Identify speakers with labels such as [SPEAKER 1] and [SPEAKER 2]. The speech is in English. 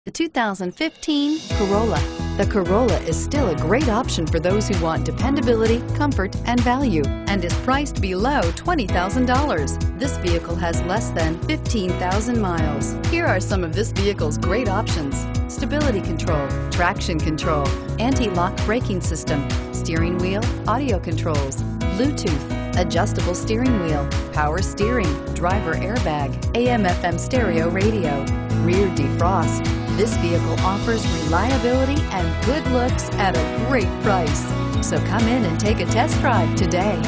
[SPEAKER 1] The 2015 Corolla. The Corolla is still a great option for those who want dependability, comfort, and value, and is priced below $20,000. This vehicle has less than 15,000 miles. Here are some of this vehicle's great options: stability control, traction control, anti-lock braking system, steering wheel audio controls, Bluetooth, adjustable steering wheel, power steering, driver airbag, AM/FM stereo radio, rear defrost. This vehicle offers reliability and good looks at a great price. So come in and take a test drive today.